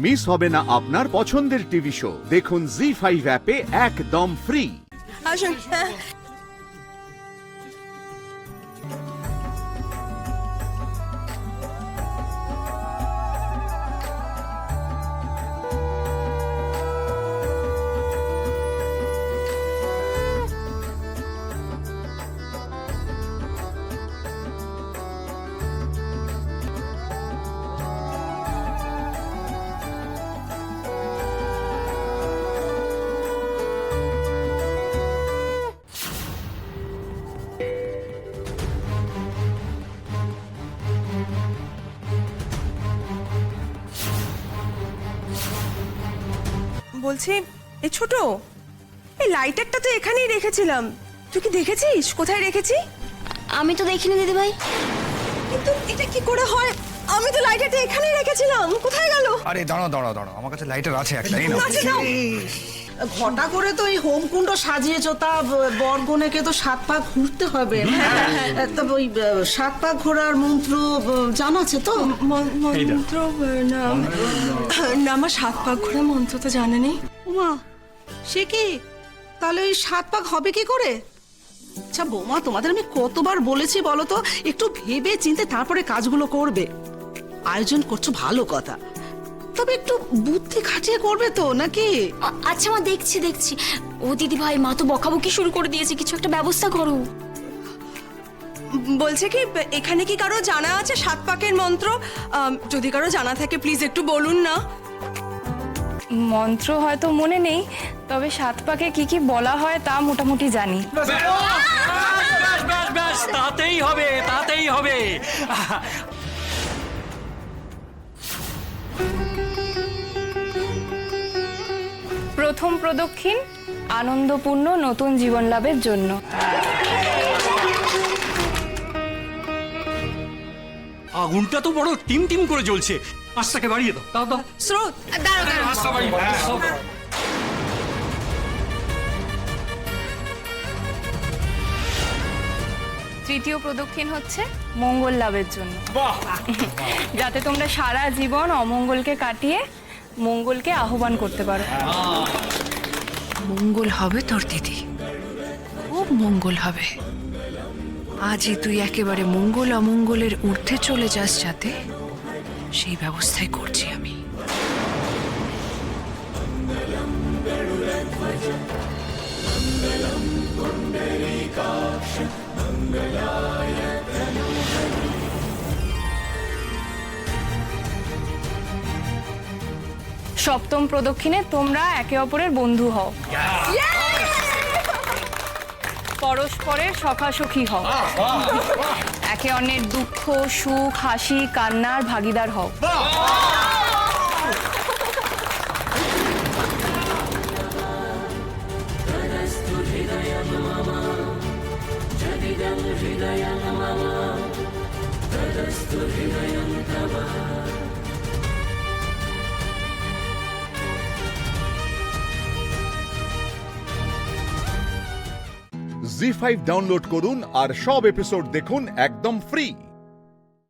Miss হবে না আপনার পছন্দের টিভি শো। দেখুন জি5 অ্যাপে একদম ফ্রি। আসুন। বলছি, এই ছোট, এই লাইটারটা তো এখানেই রেখেছিলাম, তুই কি দেখেছিস কোথায় রেখেছি? আমি তো দেখিনি দিদি ভাই। কিন্তু এটা কি করে হয়? আমি তো লাইটারটা এখানেই রেখেছিলাম, কোথায় গেল? আরে দাঁড়াও দাঁড়াও দাঁড়াও, আমার কাছে লাইটার আছে একটা, এই নাও। আছে নাও। ঘটা করে তো এই হোমকুণ্ড সাজিয়েছো, তা বরকনেকে তো 7 পাক ঘুরতে হবে। তবে ওই 7 পাক ঘোরার মন্ত্র জানা আছে তো? মন্ত্র না, না আমার 7 পাক ঘোরা মন্ত্র তো জানা নেই। উমা, সে কি? তাহলে ওই 7 পাক হবে কি করে? আচ্ছা বৌমা, তোমাদের আমি কতবার বলেছি বলো তো, একটু ভেবে চিন্তে তারপরে কাজগুলো করবে। আয়োজন করছো ভালো কথা, তবে একটু বুদ্ধি খাটিয়ে করবে তো নাকি? আচ্ছা মা, দেখছি। ও দিদি ভাই, মা তো বকাবকি শুরু করে দিয়েছে, কিছু একটা ব্যবস্থা করো। বলছে কি, এখানে কি কারো জানা আছে 7 পাকের মন্ত্র? যদি কারো জানা থাকে প্লিজ একটু বলুন না। মন্ত্র হয়তো মনে নেই, তবে 7 পাকে কি কি বলা হয় তা মোটামুটি জানি। ব্যাস, তাতেই হবে। প্রথম প্রদক্ষিণ আনন্দপূর্ণ নতুন জীবন লাভের জন্য। আগুনটা তো বড় টিম করে জ্বলছে, আঁচটাকে বাড়িয়ে দাও। স্রোত, আঁচটা বাড়িয়ে দাও। তৃতীয় প্রদক্ষিণ হচ্ছে মঙ্গল লাভের জন্য, যাতে তোমরা সারা জীবন অমঙ্গলকে কাটিয়ে মঙ্গলকে আহ্বান করতে পারো। মঙ্গল হবে তোর দিদি, খুব মঙ্গল হবে। আজই তুই একেবারে মঙ্গল অমঙ্গলের ঊর্ধ্বে চলে যাস, যাতে সেই ব্যবস্থাই করছি আমি। সপ্তম প্রদক্ষিণে তোমরা একে অপরের বন্ধু হও, পরস্পরের সখাসখী হও, একে অন্যের দুঃখ সুখ হাসি কান্নার ভাগিদার হও। জি5 ডাউনলোড করুন আর সব এপিসোড দেখুন একদম ফ্রি।